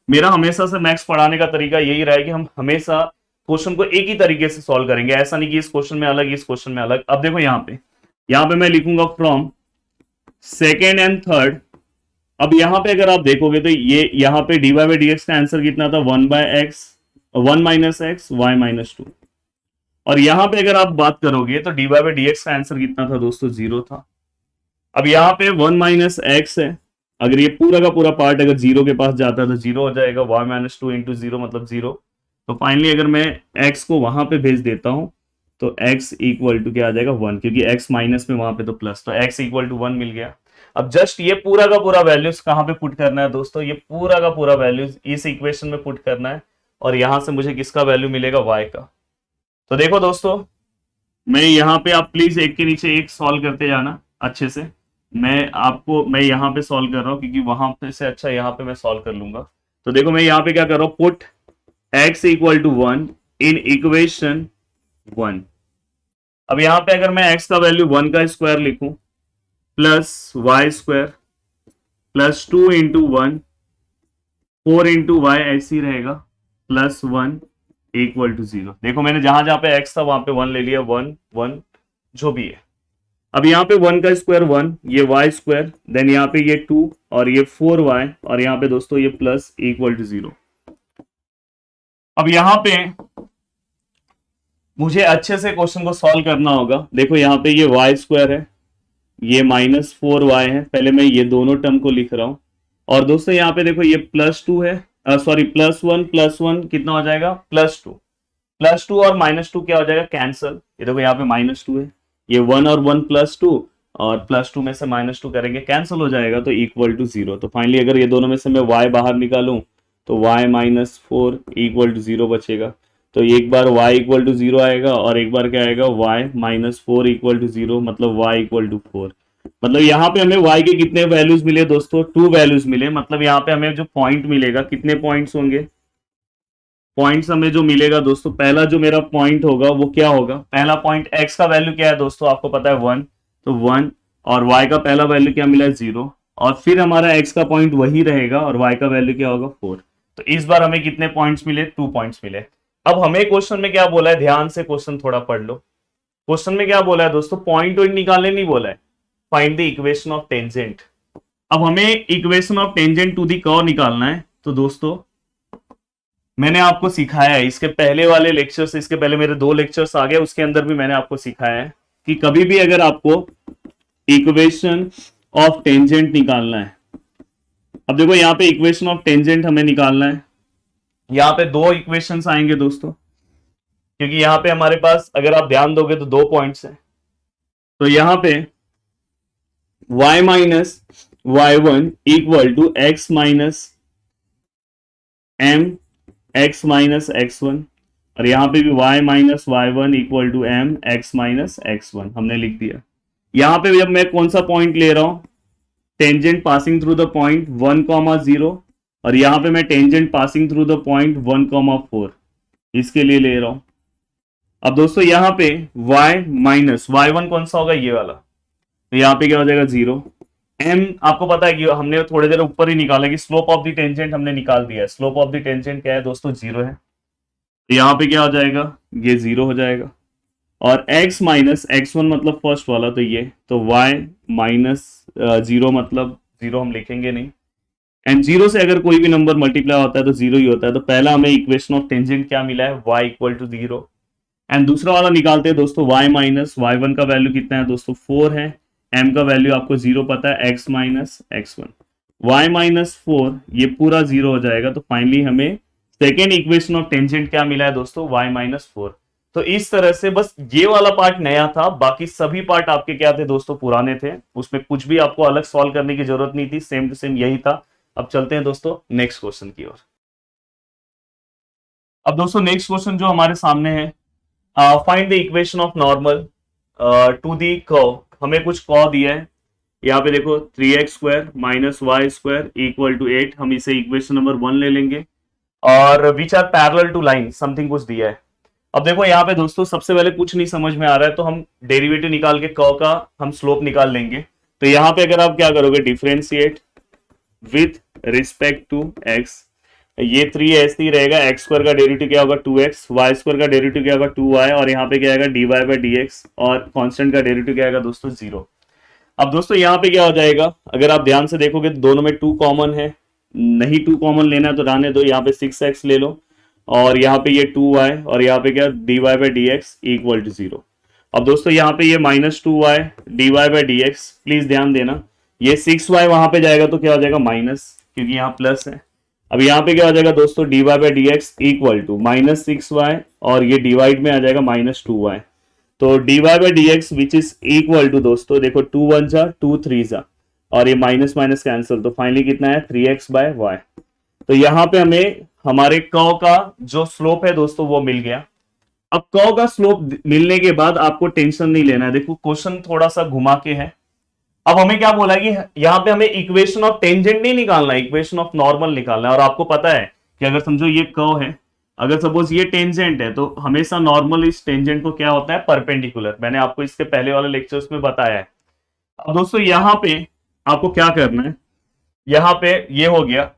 मेरा हमेशा से मैथ्स पढ़ाने का तरीका यही रहा है कि हम हमेशा क्वेश्चन को एक ही तरीके से सॉल्व करेंगे, ऐसा नहीं कि इस क्वेश्चन में अलग इस क्वेश्चन में अलग। अब देखो यहाँ पे मैं लिखूंगा फ्रॉम सेकेंड एंड थर्ड। अब यहाँ पे अगर आप देखोगे तो ये यहाँ पे डी बाई डी एक्स का आंसर कितना था, 1 माइनस एक्स वाई माइनस 2। और यहाँ पे अगर आप बात करोगे तो डी बाई डी एक्स का आंसर कितना था दोस्तों, 0 था। अब यहाँ पे 1 माइनस एक्स है, अगर ये पूरा का पूरा पार्ट अगर 0 के पास जाता है तो 0 हो जाएगा, वाई माइनस 2 इंटू 0 मतलब 0। तो फाइनली अगर मैं x को वहां पे भेज देता हूं तो x इक्वल टू क्या आ जाएगा, 1, क्योंकि x माइनस में वहां पे तो प्लस, तो x इक्वल टू 1 मिल गया। अब जस्ट ये पूरा का पूरा वैल्यूज कहां पे पुट करना है दोस्तों, ये पूरा का पूरा वैल्यूज इस इक्वेशन में पुट करना है और यहां से मुझे किसका वैल्यू मिलेगा, y का। तो देखो दोस्तों, मैं यहाँ पे, आप प्लीज एक के नीचे एक सॉल्व करते जाना अच्छे से। मैं यहाँ पे सॉल्व कर रहा हूँ क्योंकि वहां पे से अच्छा यहाँ पे मैं सॉल्व कर लूंगा। तो देखो मैं यहाँ पे क्या कर रहा हूँ, put x equal to 1 in equation 1। अब यहां पे अगर मैं x का वैल्यू 1 का स्क्वायर लिखूं plus y square plus 2 into 1 4 into y ऐसे ही रहेगा प्लस 1 इक्वल टू 0। देखो मैंने जहां जहां पे x था वहां पे 1 ले लिया, 1 1 जो भी है। अब यहाँ पे 1 का स्क्वायर 1, ये वाई स्क्वायर, देन यहाँ पे ये 2 और ये 4y और यहाँ पे दोस्तों ये प्लस इक्वल टू 0। अब यहां पे मुझे अच्छे से क्वेश्चन को सॉल्व करना होगा। देखो यहाँ पे ये वाई स्क्वायर है, ये माइनस 4y है, पहले मैं ये दोनों टर्म को लिख रहा हूं। और दोस्तों यहाँ पे देखो ये प्लस 2 है, सॉरी प्लस 1 कितना हो जाएगा, प्लस 2। प्लस 2 और माइनस 2 क्या हो जाएगा, कैंसल। ये देखो यहाँ पे माइनस 2 है, ये 1 और 1 प्लस 2 और प्लस 2 में से माइनस 2 करेंगे, कैंसिल हो जाएगा, तो इक्वल टू 0। तो फाइनली अगर ये दोनों में से मैं y बाहर निकालूं तो y माइनस 4 इक्वल टू 0 बचेगा। तो एक बार y इक्वल टू 0 आएगा और एक बार क्या आएगा, y माइनस 4 इक्वल टू 0, मतलब y इक्वल टू 4। मतलब यहाँ पे हमें y के कितने वैल्यूज मिले दोस्तों, 2 वैल्यूज मिले। मतलब यहाँ पे हमें जो पॉइंट मिलेगा, कितने पॉइंट्स होंगे, पॉइंट्स हमें जो मिलेगा दोस्तों, पहला जो मेरा पॉइंट होगा वो क्या होगा, पहला पॉइंट x का वैल्यू क्या है दोस्तों, आपको पता है 1, तो 1, और y का पहला वैल्यू क्या मिला है, 0, और फिर हमारा x का पॉइंट वही रहेगा और y का वैल्यू क्या होगा, 4। तो इस बार हमें कितने पॉइंट्स मिले, 2 पॉइंट्स मिले। अब हमें क्वेश्चन में क्या बोला है, ध्यान से क्वेश्चन थोड़ा पढ़ लो। क्वेश्चन में क्या बोला है दोस्तों, पॉइंट निकालने नहीं बोला है, find the equation of tangent. अब हमें equation of tangent to the curve निकालना है। तो दोस्तों मैंने आपको सिखाया है इसके पहले वाले लेक्चर्स, इसके पहले मेरे 2 लेक्चर्स आ गए, उसके अंदर भी मैंने आपको सिखाया है कि कभी भी अगर आपको इक्वेशन ऑफ टेंजेंट निकालना है, अब देखो यहाँ पे इक्वेशन ऑफ टेंजेंट हमें निकालना है। यहाँ पे 2 इक्वेशंस आएंगे दोस्तों, क्योंकि यहाँ पे हमारे पास अगर आप ध्यान दोगे तो 2 पॉइंट्स हैं। तो यहाँ पे y minus y1 equal to x minus m x minus x1, और यहाँ पे भी y minus y1 equal to m x minus x1 हमने लिख दिया। यहाँ पे जब मैं कौन सा पॉइंट ले रहा हूं, tangent passing through the point 1,0, और यहाँ पे मैं tangent passing through the point 1,4 इसके लिए ले रहा हूं। अब दोस्तों यहाँ पे y माइनस y1 कौन सा होगा, ये वाला, तो यहाँ पे क्या हो जाएगा, 0। m आपको पता है कि हमने थोड़ी देर ऊपर ही निकाला कि स्लोप ऑफ द टेंजेंट हमने निकाल दिया है। स्लोप ऑफ द टेंजेंट क्या है दोस्तों, 0 है, तो यहाँ पे क्या हो जाएगा, ये 0 हो जाएगा। और x माइनस x1 मतलब फर्स्ट वाला, तो ये, तो y माइनस 0 मतलब 0 हम लिखेंगे नहीं, एंड 0 से अगर कोई भी नंबर मल्टीप्लाई होता है तो 0 ही होता है। तो पहला हमें इक्वेशन ऑफ टेंजेंट क्या मिला है, y इक्वल टू 0, एंड दूसरा वाला निकालते हैं दोस्तों, y माइनस y1 का वैल्यू कितना है दोस्तों, 4 है, m का वैल्यू आपको 0 पता है, x minus x1, y minus 4 ये पूरा 0 हो जाएगा। तो फाइनली हमें सेकेंड इक्वेशन ऑफ टेंजेंट क्या मिला है दोस्तों, y माइनस 4। तो इस तरह से बस ये वाला पार्ट नया था, बाकी सभी पार्ट आपके क्या थे दोस्तों, पुराने थे। उसमें कुछ भी आपको अलग सॉल्व करने की जरूरत नहीं थी, सेम टू सेम यही था। अब चलते हैं दोस्तों नेक्स्ट क्वेश्चन की ओर। अब दोस्तों नेक्स्ट क्वेश्चन जो हमारे सामने है, find the equation of normal to the curve. हमें कुछ कर्व दिया है, यहाँ पे देखो 3x² minus y square equal to 8। हम इसे इक्वेशन नंबर 1 ले लेंगे, और which are parallel to line, something कुछ दिया है। अब देखो यहाँ पे दोस्तों सबसे पहले कुछ नहीं समझ में आ रहा है, तो हम डेरिवेटिव निकाल के कर्व का हम स्लोप निकाल लेंगे। तो यहाँ पे अगर आप क्या करोगे, differentiate with respect to x, ये 3 ऐसे ही रहेगा। एक्स स्क्वायर का डेरिवेटिव क्या होगा 2x, वाई स्क्वायर का डेरिवेटिव क्या होगा 2y, और यहाँ पे क्या आएगा dy बाई dx, और कांस्टेंट का डेरिवेटिव क्या आएगा दोस्तों 0। अब दोस्तों यहाँ पे क्या हो जाएगा, अगर आप ध्यान से देखोगे तो दोनों में 2 कॉमन है, नहीं 2 कॉमन लेना है तो रहने दो, यहाँ पे 6x ले लो, और यहाँ पे ये 2y, और यहाँ पे क्या dy by dx equal to 0। अब दोस्तों यहाँ पे ये -2y dy by dx, please ध्यान देना, ये 6y वहां पे जाएगा तो क्या हो जाएगा माइनस, क्योंकि यहाँ प्लस है। अब यहाँ पे क्या हो जाएगा दोस्तों, dy by dx equal to -6y, और ये डिवाइड में आ जाएगा -2y। तो dy by dx which is equal to दोस्तों, देखो 2 1 जा 2 3 जा, और ये माइनस माइनस कैंसिल, तो फाइनली कितना है 3x बाय वाई। तो यहाँ पे हमें हमारे कर्व का जो स्लोप है दोस्तों वो मिल गया। अब कर्व का स्लोप मिलने के बाद आपको टेंशन नहीं लेना है। देखो क्वेश्चन थोड़ा सा घुमा के है। अब हमें क्या बोला कि यहाँ पे हमें इक्वेशन ऑफ टेंजेंट नहीं निकालना है, इक्वेशन ऑफ नॉर्मल निकालना है। और आपको पता है कि अगर समझो ये कर्व है, अगर सपोज ये टेंजेंट है, तो हमेशा नॉर्मल इस टेंजेंट को क्या होता है, परपेंडिकुलर। मैंने आपको इसके पहले वाले लेक्चर्स में बताया है। अब दोस्तों यहाँ पे आपको क्या करना है, यहाँ पे ये हो गया।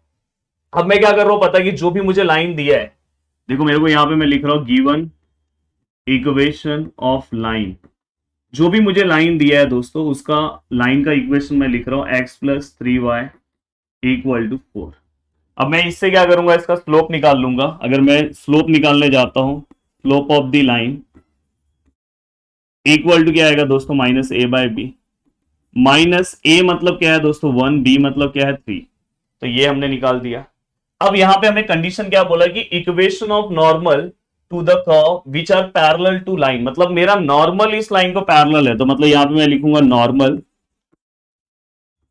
अब मैं क्या कर रहा हूं पता है कि जो भी मुझे लाइन दिया है, देखो मेरे को यहाँ पे मैं लिख रहा हूं गिवन इक्वेशन ऑफ लाइन। जो भी मुझे लाइन दिया है दोस्तों, उसका लाइन का इक्वेशन मैं लिख रहा हूं x plus 3y equal to 4। अब मैं इससे क्या करूंगा, इसका स्लोप निकाल लूंगा। अगर मैं स्लोप निकालने जाता हूं, slope of the line equal to क्या आएगा दोस्तों, -a बाय बी। -a मतलब क्या है दोस्तों 1, b मतलब क्या है 3। तो ये हमने निकाल दिया। अब यहां पे हमें कंडीशन क्या बोला कि equation of normal to the curve which are parallel to line, मतलब मेरा नॉर्मल इस लाइन को पैरेलल है। तो मतलब यहां पे मैं लिखूंगा नॉर्मल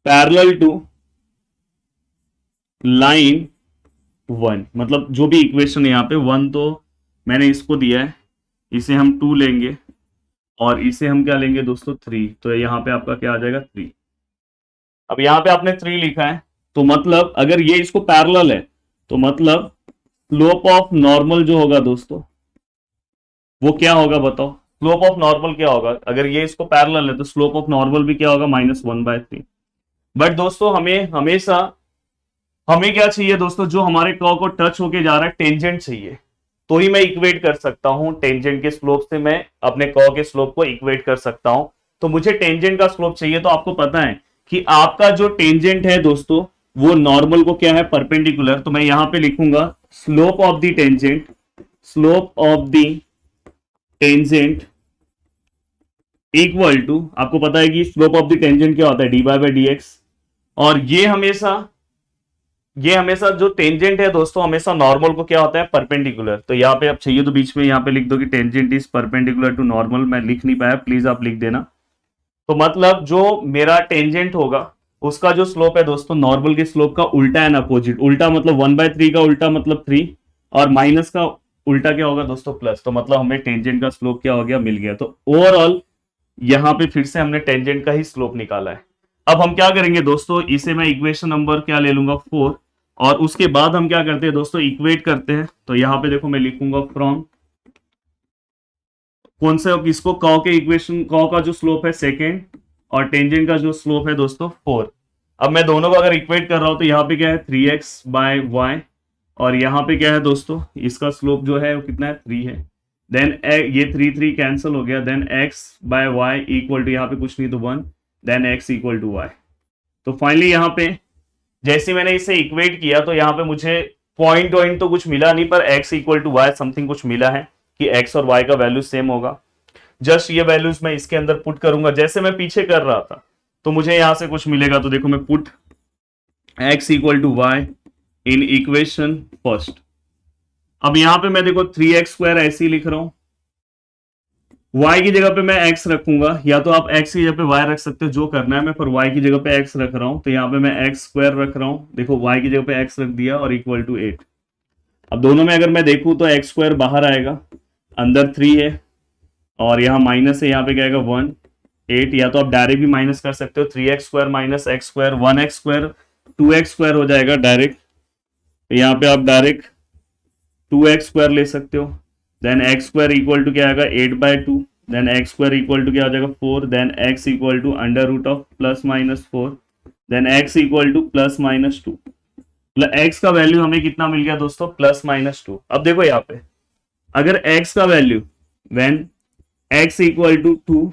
पैरेलल टू लाइन 1, मतलब जो भी इक्वेशन है यहाँ पे 1 तो मैंने इसको दिया है, इसे हम 2 लेंगे, और इसे हम क्या लेंगे दोस्तों 3। तो यहाँ पे आपका क्या आ जाएगा 3। अब यहाँ पे आपने 3 लिखा है, तो मतलब अगर ये इसको पैरेलल है, तो मतलब स्लोप ऑफ नॉर्मल जो होगा दोस्तों वो क्या होगा बताओ। स्लोप ऑफ नॉर्मल क्या होगा, अगर ये इसको पैरेलल है तो स्लोप ऑफ नॉर्मल भी क्या होगा -1/3। बट दोस्तों हमें हमेशा हमें क्या चाहिए दोस्तों, जो हमारे कर्व को टच होके जा रहा है टेंजेंट चाहिए, तो ही मैं इक्वेट कर सकता हूं। टेंजेंट के स्लोप से मैं अपने कर्व के स्लोप को इक्वेट कर सकता हूं। तो मुझे टेंजेंट का स्लोप चाहिए। तो आपको पता है कि आपका जो टेंजेंट है दोस्तों वो नॉर्मल को क्या है, परपेंडिकुलर। तो मैं यहां पे लिखूंगा slope of the tangent, slope of the tangent equal to, आपको पता है कि स्लोप ऑफ द टेंजेंट क्या होता है, dy बाई dx। और ये हमेशा जो टेंजेंट है दोस्तों हमेशा नॉर्मल को क्या होता है, परपेंडिकुलर। तो यहाँ पे आप चाहिए तो बीच में यहाँ पे लिख दो कि tangent is perpendicular to normal. मैं लिख नहीं पाया, प्लीज आप लिख देना। तो मतलब जो मेरा टेंजेंट होगा उसका जो स्लोप है दोस्तों नॉर्मल के स्लोप का उल्टा एंड अपोजिट। उल्टा मतलब 1/3 का उल्टा मतलब 3, और माइनस का उल्टा क्या होगा दोस्तों प्लस। तो मतलब हमें टेंजेंट का स्लोप क्या हो गया, मिल गया। तो ओवरऑल यहाँ पे फिर से हमने टेंजेंट का ही स्लोप निकाला है। अब हम क्या करेंगे दोस्तों, इसे मैं इक्वेशन नंबर क्या ले लूंगा 4, और उसके बाद हम क्या करते हैं दोस्तों, इक्वेट करते हैं। तो यहाँ पे देखो मैं लिखूंगा फ्रॉम कौन से, किसको, कर्व के इक्वेशन, कर्व का जो स्लोप है सेकेंड, और टेंजेंट का जो स्लोप है दोस्तों 4। अब मैं दोनों को अगर इक्वेट कर रहा हूं तो यहाँ पे क्या है 3x बाय वाई, और यहाँ पे क्या है दोस्तों इसका स्लोप जो है वो कितना है 3 है। देन ये 3 3 कैंसिल हो गया। Then x by y equal to, यहाँ पे कुछ नहीं तो 1, then x equal to y. तो फाइनली यहाँ पे जैसे मैंने इसे इक्वेट किया तो यहाँ पे मुझे पॉइंट तो कुछ मिला नहीं, पर x equal to y something कुछ मिला है कि x और y का वैल्यू सेम होगा। जस्ट ये वैल्यूज मैं इसके अंदर पुट करूंगा जैसे मैं पीछे कर रहा था, तो मुझे यहां से कुछ मिलेगा। तो देखो मैं put x equal to y in equation first. अब यहां पे मैं देखो 3x² ऐसे ही लिख रहा हूं, y की जगह पे मैं x रखूंगा, या तो आप x की जगह पे y रख सकते हो, जो करना है। मैं पर y की जगह पे x रख रहा हूं, तो यहाँ पे मैं x स्क्वायर रख रहा हूं। देखो y की जगह पे x रख दिया और इक्वल टू 8। अब दोनों में अगर मैं देखूं तो x स्क्वायर बाहर आएगा, अंदर 3 है और यहाँ माइनस है, यहाँ पे क्या आएगा 1 8। या तो आप डायरेक्ट भी माइनस कर सकते हो, 3x square minus x square 1x square 2x square हो जाएगा डायरेक्ट। तो यहाँ पे आप डायरेक्ट 2x स्क्वायर ले सकते हो। Then x square equal to क्या आएगा 8/2। Then x square equal to क्या हो जाएगा 4। Then x equal to under root of plus minus 4। Then x equal to plus minus 2। मतलब x का वैल्यू हमें कितना मिल गया दोस्तों, प्लस माइनस 2। अब देखो यहाँ पे अगर x का value when x equal to 2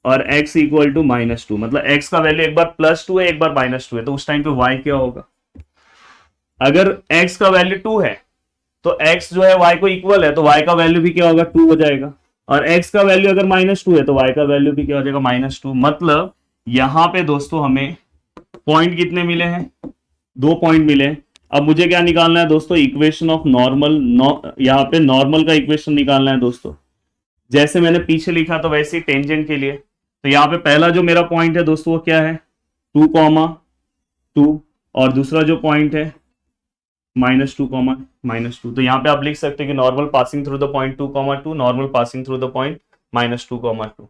और x इक्वल टू माइनस 2, मतलब x का वैल्यू एक बार प्लस 2 है एक बार माइनस 2 है, तो उस टाइम पे y क्या होगा। अगर x का वैल्यू 2 है तो x जो है y को इक्वल है, तो y का वैल्यू भी क्या होगा 2 हो जाएगा। और x का वैल्यू अगर माइनस 2 है तो y का वैल्यू भी क्या हो जाएगा -2। मतलब यहां पे दोस्तों हमें पॉइंट कितने मिले हैं, 2 पॉइंट मिले हैं। अब मुझे क्या निकालना है दोस्तों, इक्वेशन ऑफ नॉर्मल। यहाँ पे नॉर्मल का इक्वेशन निकालना है दोस्तों। जैसे मैंने पीछे लिखा तो वैसे ही टेंजेंट के लिए। तो यहाँ पे पहला जो मेरा पॉइंट है दोस्तों वो क्या है 2,2, और दूसरा जो पॉइंट है -2, -2। तो यहाँ पे आप लिख सकते हैं कि normal passing through the point 2,2, normal passing through the point -2,2।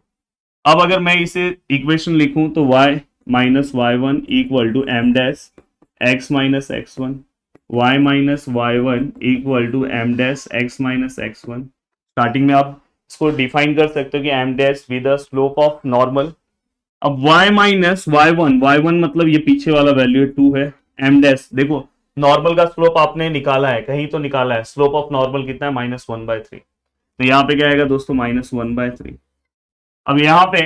अब अगर मैं इसे इक्वेशन लिखूं तो y minus y1 equal to m dash x minus x1, y minus y1 equal to m dash x minus x1। Starting में आप इसको define कर सकते हो कि m dash with the slope of normal. अब y माइनस y1 मतलब ये पीछे वाला वैल्यू 2 है। m डैश देखो नॉर्मल का स्लोप आपने निकाला है, कहीं तो निकाला है, स्लोप ऑफ नॉर्मल कितना है -1/3। तो यहाँ पे क्या आएगा दोस्तों -1/3। अब यहाँ पे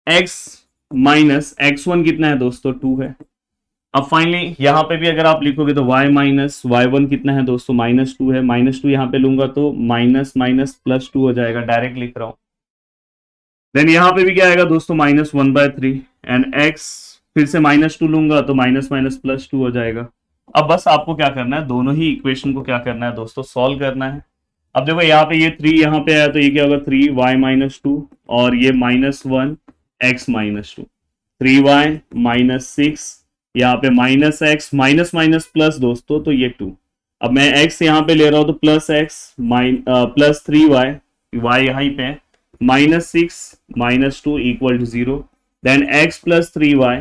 x माइनस x1 कितना है दोस्तों 2 है। अब फाइनली यहाँ पे भी अगर आप लिखोगे तो y माइनस y1 कितना है दोस्तों -2 है। -2 यहाँ पे लूंगा तो माइनस माइनस +2 हो जाएगा, डायरेक्ट लिख रहा हूं। देन यहाँ पे भी क्या आएगा दोस्तों -1/3 एंड x फिर से -2 लूंगा तो माइनस माइनस +2 हो जाएगा। अब बस आपको क्या करना है, दोनों ही इक्वेशन को क्या करना है दोस्तों, सॉल्व करना है। अब देखो यहाँ पे ये 3 यहाँ पे आया तो ये क्या होगा 3y-2 और ये -1 x-2, 3y -6, यहाँ पे -x माइनस माइनस प्लस दोस्तों तो ये 2। अब मैं x यहाँ पे ले रहा हूँ तो प्लस 3y, y यहाँ पे है, -6 -2 equal to 0। Then x plus 3y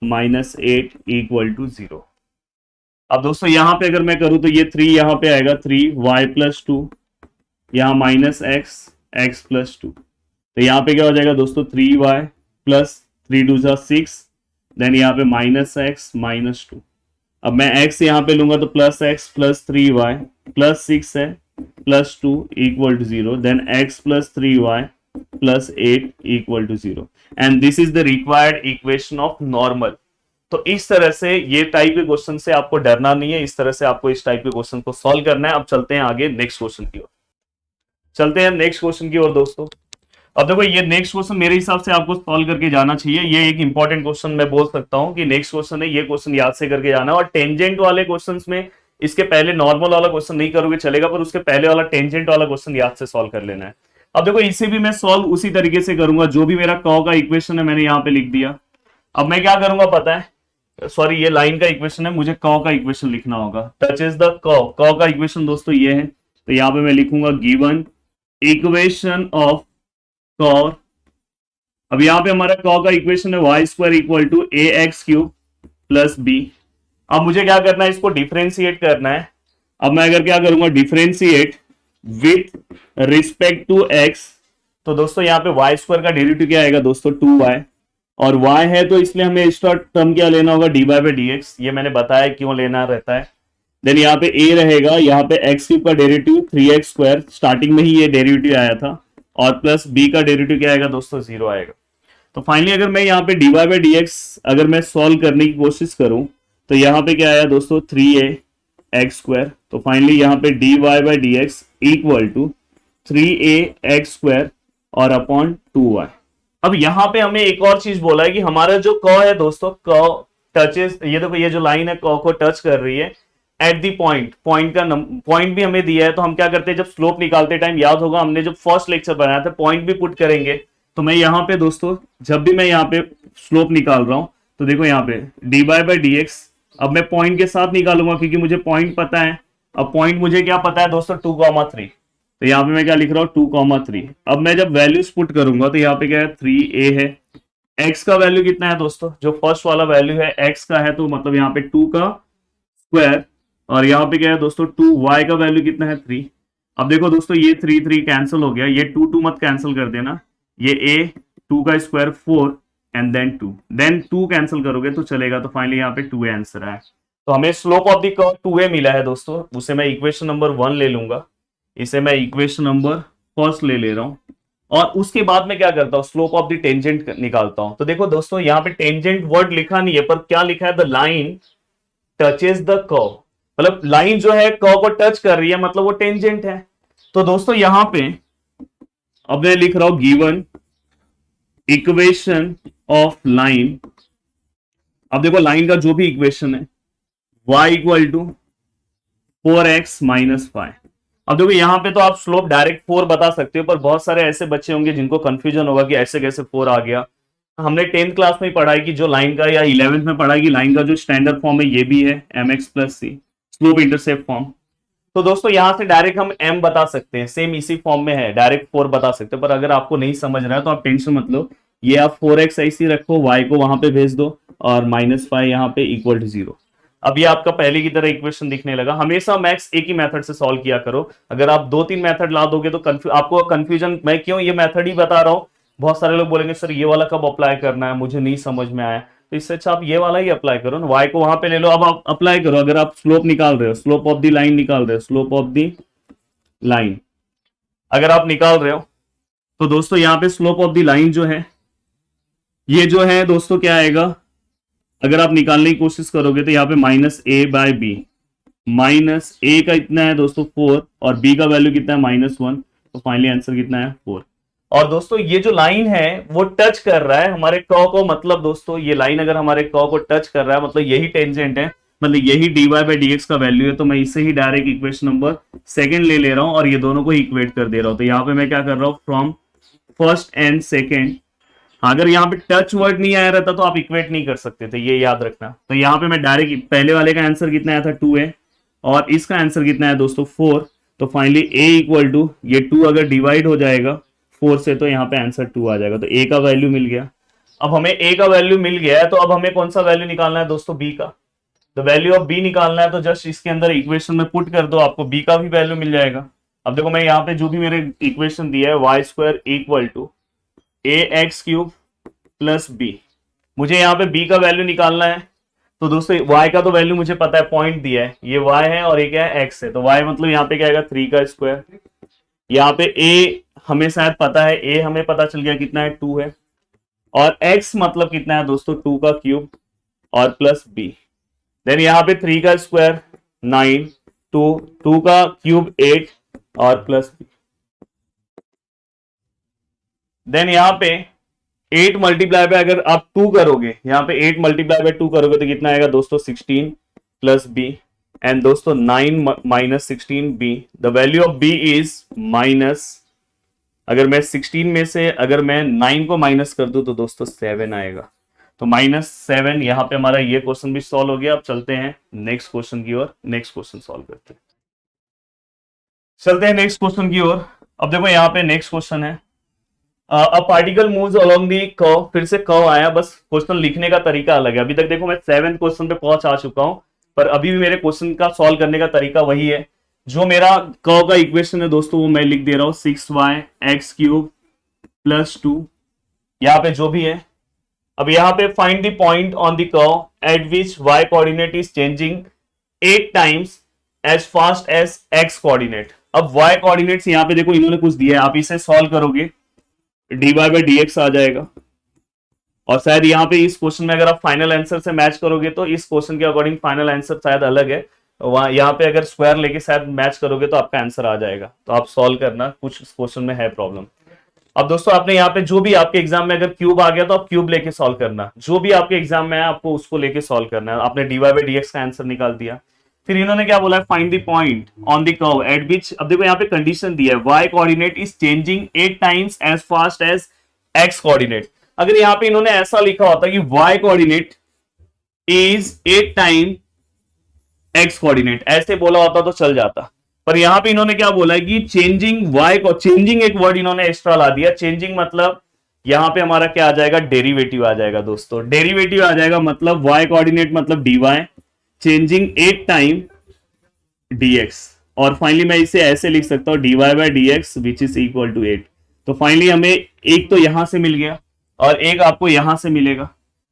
-8 equal to 0। अब दोस्तों यहाँ पे अगर मैं करूँ तो ये 3 यहाँ पे आएगा 3y प्लस 2, यहाँ -x प्लस 2। तो यहाँ पे क्या हो जाएगा दोस्तों 3y प्लस 3 2 6, देन यहाँ पे -x -2। अब मैं x यहाँ पे लूंगा तो +x प्लस 3y प्लस 6 है plus 2 equal to 0। Then x plus 3y plus 8 equal to 0 and this is the required equation of normal. तो इस तरह से ये टाइप के क्वेश्चन से आपको डरना नहीं है, इस तरह से आपको इस टाइप के क्वेश्चन को सॉल्व करना है। अब चलते हैं आगे नेक्स्ट क्वेश्चन की ओर, चलते हैं नेक्स्ट क्वेश्चन की ओर दोस्तों। अब देखो ये नेक्स्ट क्वेश्चन मेरे हिसाब से आपको सॉल्व करके जाना चाहिए। ये एक इंपॉर्टेंट क्वेश्चन मैं बोल सकता हूं कि नेक्स्ट क्वेश्चन है, ये क्वेश्चन याद से करके जाना है। और टेंजेंट वाले क्वेश्चंस में इसके पहले नॉर्मल वाला क्वेश्चन नहीं करोगे चलेगा, पर उसके पहले वाला टेंजेंट वाला क्वेश्चन याद से सॉल्व कर लेना है। अब देखो इसे भी मैं सॉल्व उसी तरीके से करूंगा, जो भी मेरा कॉ का इक्वेशन है मैंने यहाँ पे लिख दिया। अब मैं क्या करूंगा पता है, सॉरी ये लाइन का इक्वेशन है, मुझे कॉ का इक्वेशन लिखना होगा। टच इज द कॉ का इक्वेशन दोस्तों ये है, तो यहाँ पे मैं लिखूंगा गिवन इक्वेशन ऑफ कॉ। अब यहाँ पे हमारा कॉ का इक्वेशन है y² equal to ax³ plus b। अब मुझे क्या करना है, इसको डिफरेंशिएट करना है। अब मैं अगर क्या करूंगा differentiate with respect to x, तो दोस्तों यहाँ पे y² का डेरिवेटिव क्या आएगा दोस्तों 2y, और y है तो इसलिए हमें एक्स्ट्रा टर्म क्या लेना होगा dy/dx। ये मैंने बताया क्यों लेना रहता है। देन यहाँ पे a रहेगा, यहाँ पे x³ का डेरिवेटिव 3x², स्टार्टिंग में ही ये डेरिवेटिव आया था, और प्लस b का डेरिवेटिव क्या आएगा दोस्तों 0 आएगा। तो फाइनली अगर मैं यहाँ पे dy/dx अगर मैं सॉल्व करने की कोशिश करूं तो यहाँ पे क्या आया दोस्तों 3ax²। तो फाइनली यहाँ पे dy/dx इक्वल टू 3ax² और अपॉन 2y। अब यहाँ पे हमें एक और चीज बोला है कि हमारा जो कॉ है दोस्तों, कॉ टचेस, ये देखो ये जो लाइन है कॉ को टच कर रही है एट द पॉइंट, पॉइंट भी हमें दिया है, तो हम क्या करते हैं जब स्लोप निकालते टाइम, याद होगा हमने जब फर्स्ट लेक्चर बनाया था पॉइंट भी पुट करेंगे। तो मैं यहाँ पे दोस्तों जब भी मैं यहाँ पे स्लोप निकाल रहा हूं तो देखो यहाँ पे dy बाई डी एक्स, अब मैं पॉइंट के साथ निकालूंगा क्योंकि मुझे पॉइंट पता है। अब पॉइंट मुझे क्या पता है दोस्तों 2,3, तो यहाँ पे मैं क्या लिख रहा हूँ 2,3। अब मैं जब वैल्यूज पुट करूंगा तो यहाँ पे क्या है 3a है, x का वैल्यू कितना है दोस्तों, जो फर्स्ट वाला वैल्यू है x का है, तो मतलब यहाँ पे 2 का स्क्वायर, और यहाँ पे क्या है दोस्तों 2y का वैल्यू कितना है 3। अब देखो दोस्तों ये 3 कैंसिल हो गया, ये 2 मत कैंसिल कर देना, ये a 2 का स्क्वायर 4 एंड देन 2 कैंसिल करोगे तो चलेगा, तो फाइनली यहाँ पे 2a आंसर है। तो हमें slope of the curve 2a मिला है दोस्तों, उसे मैं इक्वेशन नंबर 1 ले लूंगा, इसे मैं इक्वेशन नंबर फर्स्ट ले रहा हूं, और उसके बाद में क्या करता हूं स्लोप ऑफ द टेंजेंट निकालता हूं। तो देखो दोस्तों यहाँ पे टेंजेंट वर्ड लिखा नहीं है, पर क्या लिखा है the line touches the curve, मतलब लाइन जो है कर्व को टच कर रही है, मतलब वो टेंजेंट है। तो दोस्तों यहां पे अब मैं लिख रहा हूं गिवन इक्वेशन ऑफ लाइन। अब देखो लाइन का जो भी इक्वेशन है y equal to 4x minus 5। अब देखो यहाँ पे तो आप स्लोप डायरेक्ट 4 बता सकते हो, पर बहुत सारे ऐसे बच्चे होंगे जिनको कंफ्यूजन होगा कि ऐसे कैसे 4 आ गया। हमने 10th क्लास में पढ़ा है कि जो लाइन का, या 11th में पढ़ा है कि लाइन का जो स्टैंडर्ड फॉर्म है ये भी है mx प्लस सी, स्लोप इंटरसेप्ट फॉर्म। तो दोस्तों यहां से डायरेक्ट हम m बता सकते हैं, सेम इसी फॉर्म में है, डायरेक्ट 4 बता सकते हैं। पर अगर आपको नहीं समझ रहा है तो आप टेंशन मत लो, ये आप 4x ऐसी रखो, y को वहां पे भेज दो, और -5 यहाँ पे इक्वल टू 0। अब ये आपका पहले की तरह इक्वेशन दिखने लगा। हमेशा मैक्स एक ही मेथड से सॉल्व किया करो, अगर आप 2-3 मेथड ला दोगे तो आपको कंफ्यूजन, मैं क्यों ये मेथड ही बता रहा हूँ, बहुत सारे लोग बोलेंगे सर ये वाला कब अप्लाई करना है, मुझे नहीं समझ में आया, तो इससे अच्छा आप ये वाला ही अप्लाई करो ना, y को वहां पे ले लो। अब आप अप्लाई करो, अगर आप स्लोप निकाल रहे हो, स्लोप ऑफ द लाइन निकाल रहे हो, स्लोप ऑफ द लाइन अगर आप निकाल रहे हो, तो दोस्तों यहाँ पे स्लोप ऑफ द लाइन जो है, ये जो है दोस्तों क्या आएगा, अगर आप निकालने की कोशिश करोगे तो यहाँ पे -a बाय बी, माइनस ए का इतना है दोस्तों 4, और बी का वैल्यू कितना है -1, तो फाइनली आंसर कितना है 4। और दोस्तों ये जो लाइन है वो टच कर रहा है हमारे कर्व को, मतलब दोस्तों ये लाइन अगर हमारे कर्व को टच कर रहा है मतलब यही टेंजेंट है, मतलब यही dy बाई डी एक्स का वैल्यू है। तो मैं इसे ही डायरेक्ट इक्वेशन नंबर सेकंड ले रहा हूं और ये दोनों को ही इक्वेट कर दे रहा हूं। तो यहाँ पे मैं क्या कर रहा हूँ, फ्रॉम फर्स्ट एंड सेकेंड, अगर यहाँ पे टच वर्ड नहीं आया रहता तो आप इक्वेट नहीं कर सकते थे, ये याद रखना। तो यहाँ पे मैं डायरेक्ट पहले वाले का आंसर कितना आया था 2a, और इसका आंसर कितना है दोस्तों 4। तो फाइनली a इक्वल टू ये 2 अगर डिवाइड हो जाएगा 4 से तो यहाँ पे आंसर 2 आ जाएगा, तो a का वैल्यू मिल गया। अब हमें a का वैल्यू मिल गया है, तो अब हमें कौन सा वैल्यू निकालना है दोस्तों, b का। तो वैल्यू ऑफ b निकालना है, तो जस्ट इसके अंदर इक्वेशन में पुट कर दो, आपको b का भी वैल्यू मिल जाएगा। अब देखो मैं यहाँ पे जो भी मेरे इक्वेशन दिया है y square equal to a x cube plus b, मुझे यहाँ पे b का वैल्यू निकालना है। तो दोस्तों y का तो वैल्यू मुझे पता है, पॉइंट दिया है, ये y है और ये क्या है x है, तो y मतलब यहाँ पे क्या आएगा 3 का स्क्वायर। यहाँ पे a हमें शायद पता है, a हमें पता चल गया कितना है 2 है, और x मतलब कितना है दोस्तों 2 का क्यूब और प्लस b। देन यहाँ पे 3 का स्क्वायर 9, 2 का क्यूब 8 और प्लस b। देन यहाँ पे 8 मल्टीप्लाई बाय अगर आप 2 करोगे, यहाँ पे 8 मल्टीप्लाई बाय 2 करोगे तो कितना आएगा दोस्तों 16 प्लस b, एंड दोस्तों 9 minus 16 b, the value of b is minus, अगर मैं 16 में से अगर मैं 9 को माइनस कर दूं तो दोस्तों 7 आएगा, तो -7। यहाँ पे हमारा ये क्वेश्चन भी सॉल्व हो गया। अब चलते हैं नेक्स्ट क्वेश्चन की ओर, नेक्स्ट क्वेश्चन सॉल्व करते हैं, चलते हैं नेक्स्ट क्वेश्चन की ओर। अब देखो यहाँ पे नेक्स्ट क्वेश्चन है, a particle moves along the curve, फिर से कर्व आया, बस क्वेश्चन लिखने का तरीका अलग है। अभी तक देखो मैं 7th क्वेश्चन पे पहुंच आ चुका हूं, पर अभी भी मेरे क्वेश्चन का सॉल्व करने का तरीका वही है। जो मेरा कर्व का इक्वेशन है दोस्तों वो मैं लिख दे रहा हूं 6y एक्स क्यूब प्लस 2, यहाँ पे जो भी है। अब यहाँ पे find the point on the curve at which y coordinate is changing 8 times as fast as x coordinate. अब y कोऑर्डिनेट्स यहाँ पे देखो इन्होंने कुछ दिया है, आप इसे सॉल्व करोगे dy बाई डी एक्स आ जाएगा, और शायद यहाँ पे इस क्वेश्चन में अगर आप फाइनल आंसर से मैच करोगे तो इस क्वेश्चन के अकॉर्डिंग फाइनल आंसर शायद अलग है, वहां यहाँ पे अगर स्क्वायर लेके शायद मैच करोगे तो आपका आंसर आ जाएगा। तो आप सॉल्व करना, कुछ क्वेश्चन में है प्रॉब्लम। अब दोस्तों आपने यहाँ पे जो भी आपके एग्जाम में अगर क्यूब आ गया तो आप क्यूब लेके सॉल्व करना, जो भी आपके एग्जाम में है आपको उसको लेके सॉल्व करना है। आपने dy बाई डी एक्स का आंसर निकाल दिया, फिर इन्होंने क्या बोला है, find the point on the curve at which, अब देखो यहाँ पे कंडीशन दी है, y coordinate is changing 8 times as fast as x coordinate. अगर यहाँ पे इन्होंने ऐसा लिखा होता कि y coordinate is 8 time x coordinate, ऐसे बोला होता तो चल जाता, पर यहां पे इन्होंने क्या बोला है कि चेंजिंग y को, चेंजिंग एक वर्ड इन्होंने एक्स्ट्रा ला दिया। चेंजिंग मतलब यहां पे हमारा क्या आ जाएगा, डेरिवेटिव आ जाएगा दोस्तों, डेरिवेटिव आ जाएगा, मतलब y कोऑर्डिनेट मतलब dy, चेंजिंग 8 टाइम dx, और फाइनली मैं इसे ऐसे लिख सकता हूं dy by dx which is equal to 8। तो फाइनली हमें एक तो यहां से मिल गया और एक आपको यहां से मिलेगा,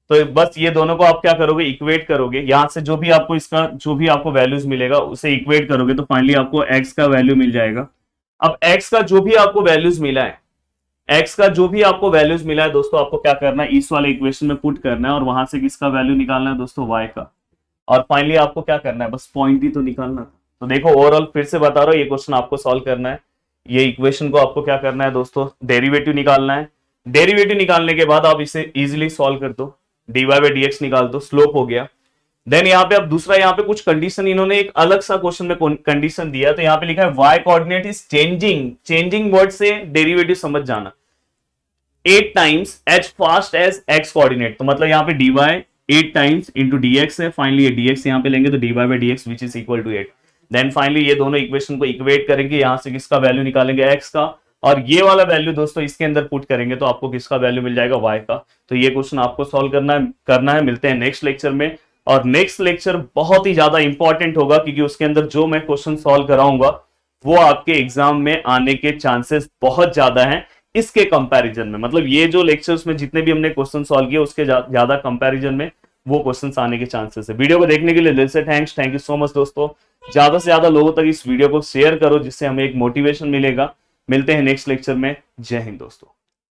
तो बस ये दोनों को आप क्या करोगे, इक्वेट करोगे, यहां से जो भी आपको इसका जो भी आपको वैल्यूज मिलेगा उसे इक्वेट करोगे तो फाइनली आपको x का वैल्यू मिल जाएगा। अब x का जो भी आपको वैल्यूज मिला है, x का जो भी आपको वैल्यूज मिला है दोस्तों, आपको क्या करना है, इस वाले इक्वेशन में पुट करना है और वहां से किसका वैल्यू निकालना है दोस्तों, y का, और फाइनली आपको क्या करना है, बस पॉइंट ही तो निकालना। तो देखो ओवरऑल फिर से बता रहा हूं, ये क्वेश्चन आपको सॉल्व करना है, ये इक्वेशन को आपको क्या करना है दोस्तों, डेरिवेटिव निकालना है। डेरिवेटिव निकालने के बाद आप इसे इजीली सॉल्व कर दो, dy बाई dx निकाल दो, स्लोप हो गया। देन यहाँ पे अब दूसरा, यहाँ पे कुछ कंडीशन इन्होंने एक अलग सा क्वेश्चन में कंडीशन दिया, तो यहाँ पे लिखा है y coordinate is changing, changing word से डेरिवेटिव समझ जाना, 8 times as fast as x coordinate, तो मतलब यहाँ पे dy 8 टाइम्स इंटू dx है, फाइनली ये dx यहाँ पे लेंगे तो dy by dx which is equal to 8। Then finally ये दोनों इक्वेशन को इक्वेट करेंगे, यहां से किसका वैल्यू निकालेंगे, x का, और ये वाला वैल्यू दोस्तों इसके अंदर पुट करेंगे तो आपको किसका वैल्यू मिल जाएगा, y का। तो ये क्वेश्चन आपको सॉल्व करना है। मिलते हैं नेक्स्ट लेक्चर में, और नेक्स्ट लेक्चर बहुत ही ज्यादा इंपॉर्टेंट होगा क्योंकि उसके अंदर जो मैं क्वेश्चन सॉल्व कराऊंगा वो आपके एग्जाम में आने के चांसेस बहुत ज्यादा हैं इसके कंपैरिजन में, मतलब ये जो लेक्चर्स में जितने भी हमने क्वेश्चन सॉल्व किए उसके ज्यादा कंपैरिजन में वो क्वेश्चंस आने के चांसेस है। वीडियो को देखने के लिए दिल से thanks, thank you so much दोस्तों। ज्यादा से ज्यादा लोगों तक इस वीडियो को शेयर करो जिससे हमें एक मोटिवेशन मिलेगा। मिलते हैं नेक्स्ट लेक्चर में, जय हिंद दोस्तों।